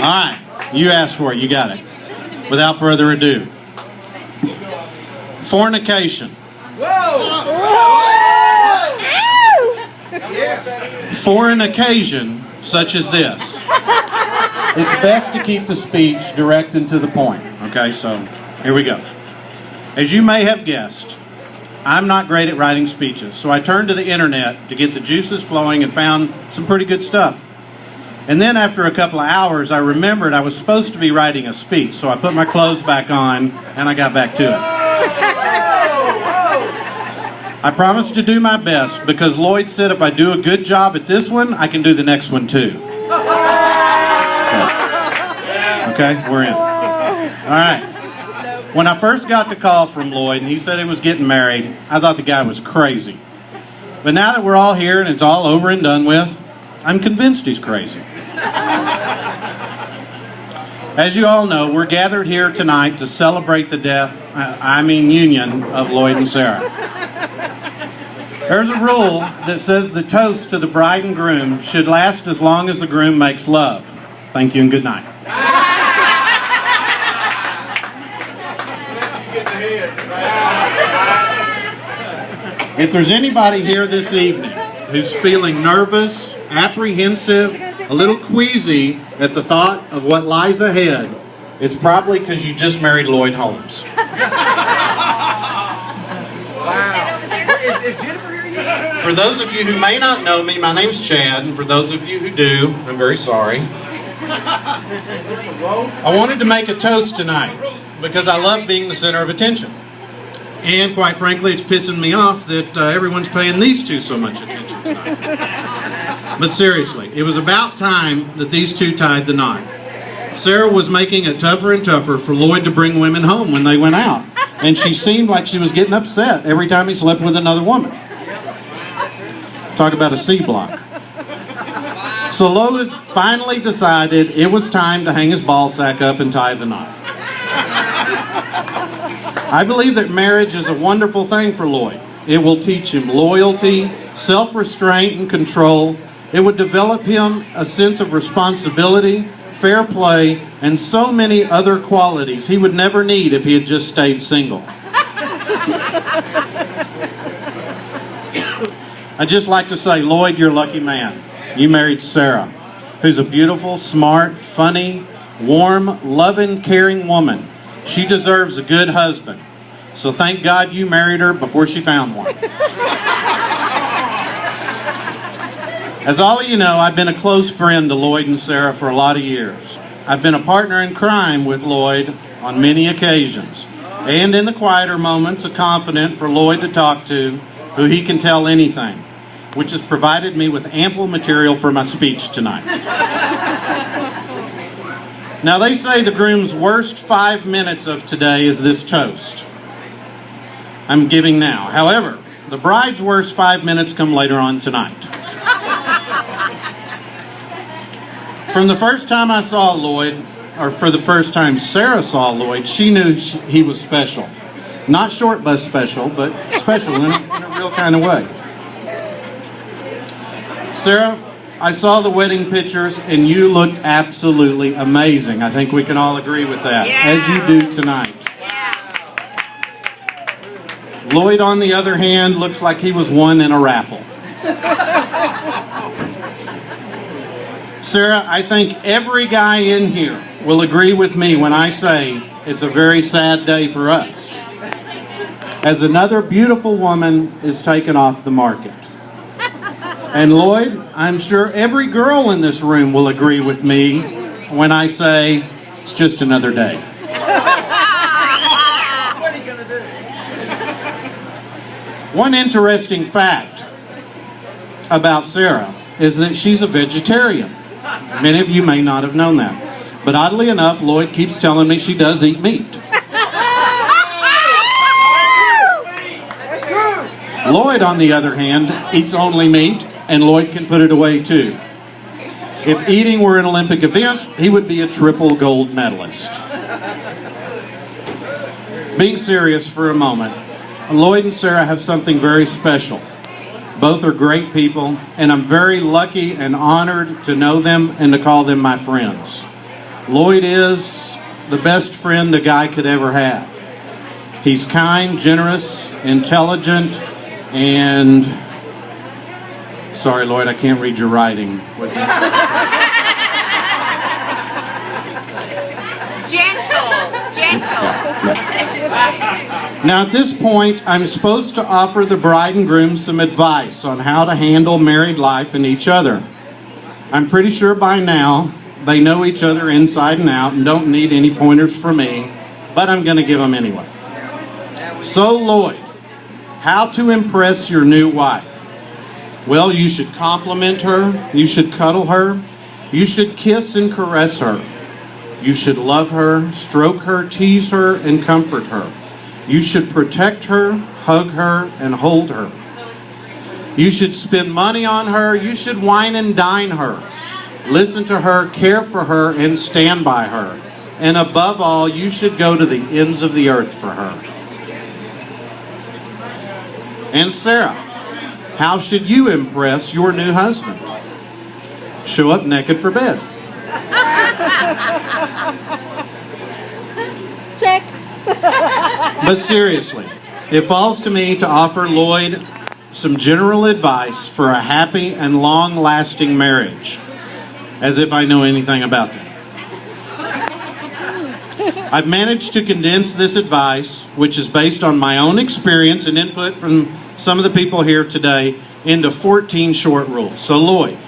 right, you asked for it. You got it. Without further ado. Fornication. For an occasion such as this, it's best to keep the speech direct and to the point. Okay, so here we go. As you may have guessed, I'm not great at writing speeches, so I turned to the internet to get the juices flowing and found some pretty good stuff. And then after a couple of hours, I remembered I was supposed to be writing a speech, so I put my clothes back on and I got back to it. I promised to do my best because Lloyd said if I do a good job at this one, I can do the next one too. Okay, we're in. All right. When I first got the call from Lloyd and he said he was getting married, I thought the guy was crazy. But now that we're all here and it's all over and done with, I'm convinced he's crazy. As you all know, we're gathered here tonight to celebrate the union of Lloyd and Sarah. There's a rule that says the toast to the bride and groom should last as long as the groom makes love. Thank you and good night. If there's anybody here this evening who's feeling nervous, apprehensive, a little queasy at the thought of what lies ahead, it's probably because you just married Lloyd Holmes. Wow. Is Jennifer here yet? For those of you who may not know me, my name's Chad, and for those of you who do, I'm very sorry. I wanted to make a toast tonight because I love being the center of attention. And quite frankly, it's pissing me off that everyone's paying these two so much attention tonight. But seriously, it was about time that these two tied the knot. Sarah was making it tougher and tougher for Lloyd to bring women home when they went out. And she seemed like she was getting upset every time he slept with another woman. Talk about a C block. So Lloyd finally decided it was time to hang his ball sack up and tie the knot. I believe that marriage is a wonderful thing for Lloyd. It will teach him loyalty, self-restraint, and control. It would develop him a sense of responsibility, fair play, and so many other qualities he would never need if he had just stayed single. I'd just like to say, Lloyd, you're a lucky man. You married Sarah, who's a beautiful, smart, funny, warm, loving, caring woman. She deserves a good husband. So thank God you married her before she found one. As all of you know, I've been a close friend to Lloyd and Sarah for a lot of years. I've been a partner in crime with Lloyd on many occasions. And in the quieter moments, a confidant for Lloyd to talk to, who he can tell anything, which has provided me with ample material for my speech tonight. Now, they say the groom's worst 5 minutes of today is this toast I'm giving now. However, the bride's worst 5 minutes come later on tonight. From the first time I saw Lloyd, or for the first time Sarah saw Lloyd, she knew he was special. Not short bus special, but special in a real kind of way. Sarah, I saw the wedding pictures and you looked absolutely amazing. I think we can all agree with that, as you do tonight. Lloyd, on the other hand, looks like he was won in a raffle. Sarah, I think every guy in here will agree with me when I say it's a very sad day for us, as another beautiful woman is taken off the market. And Lloyd, I'm sure every girl in this room will agree with me when I say it's just another day. What are you going to do? One interesting fact about Sarah is that she's a vegetarian. Many of you may not have known that. But oddly enough, Lloyd keeps telling me she does eat meat. That's true. Lloyd, on the other hand, eats only meat, and Lloyd can put it away too. If eating were an Olympic event, he would be a triple gold medalist. Being serious for a moment, Lloyd and Sarah have something very special. Both are great people, and I'm very lucky and honored to know them and to call them my friends. Lloyd is the best friend a guy could ever have. He's kind, generous, intelligent, and... Sorry, Lloyd, I can't read your writing. Gentle. Now, at this point, I'm supposed to offer the bride and groom some advice on how to handle married life and each other. I'm pretty sure by now they know each other inside and out and don't need any pointers from me, but I'm going to give them anyway. So, Lloyd, how to impress your new wife? Well, you should compliment her, you should cuddle her, you should kiss and caress her. You should love her, stroke her, tease her, and comfort her. You should protect her, hug her, and hold her. You should spend money on her. You should wine and dine her. Listen to her, care for her, and stand by her. And above all, you should go to the ends of the earth for her. And Sarah, how should you impress your new husband? Show up naked for bed. Check. But seriously, it falls to me to offer Lloyd some general advice for a happy and long-lasting marriage, as if I know anything about that. I've managed to condense this advice, which is based on my own experience and input from some of the people here today, into 14 short rules. So Lloyd,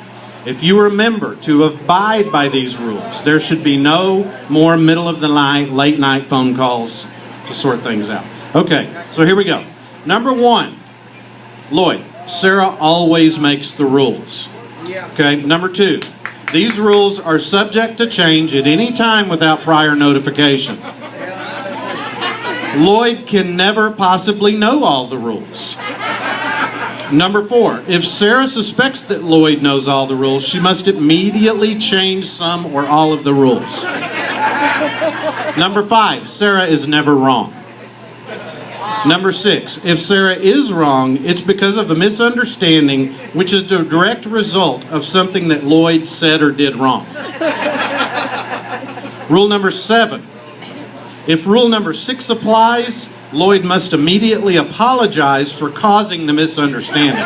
if you remember to abide by these rules, there should be no more middle of the night, late night phone calls to sort things out. Okay, so here we go. Number 1, Lloyd, Sarah always makes the rules. Okay, number 2, these rules are subject to change at any time without prior notification. Lloyd can never possibly know all the rules. Number 4, if Sarah suspects that Lloyd knows all the rules, she must immediately change some or all of the rules. Number 5, Sarah is never wrong. Number 6, if Sarah is wrong, it's because of a misunderstanding, which is the direct result of something that Lloyd said or did wrong. Rule number 7, if rule number 6 applies, Lloyd must immediately apologize for causing the misunderstanding.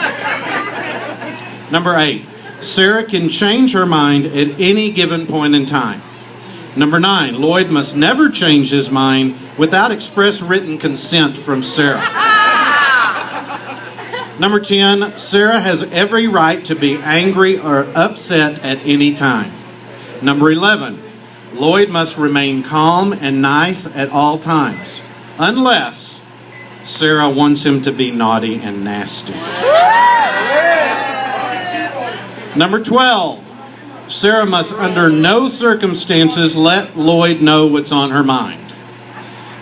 Number 8, Sarah can change her mind at any given point in time. Number 9, Lloyd must never change his mind without express written consent from Sarah. Number 10, Sarah has every right to be angry or upset at any time. Number 11, Lloyd must remain calm and nice at all times, unless Sarah wants him to be naughty and nasty. Number 12, Sarah must under no circumstances let Lloyd know what's on her mind.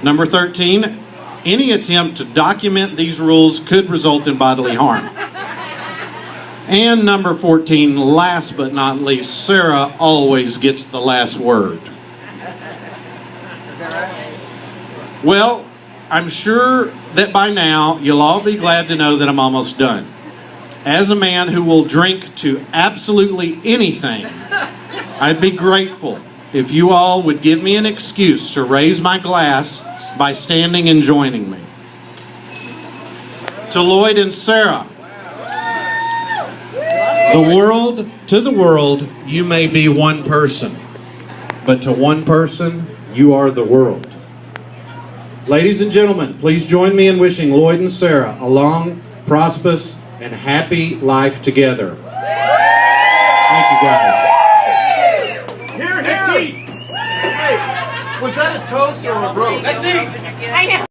Number 13, any attempt to document these rules could result in bodily harm. And number 14, last but not least, Sarah always gets the last word. Well, I'm sure that by now you'll all be glad to know that I'm almost done. As a man who will drink to absolutely anything, I'd be grateful if you all would give me an excuse to raise my glass by standing and joining me. To Lloyd and Sarah, to the world, you may be one person, but to one person, you are the world. Ladies and gentlemen, please join me in wishing Lloyd and Sarah a long, prosperous, and happy life together. Thank you, guys. Here, Hey, was that a toast or a roast? I know.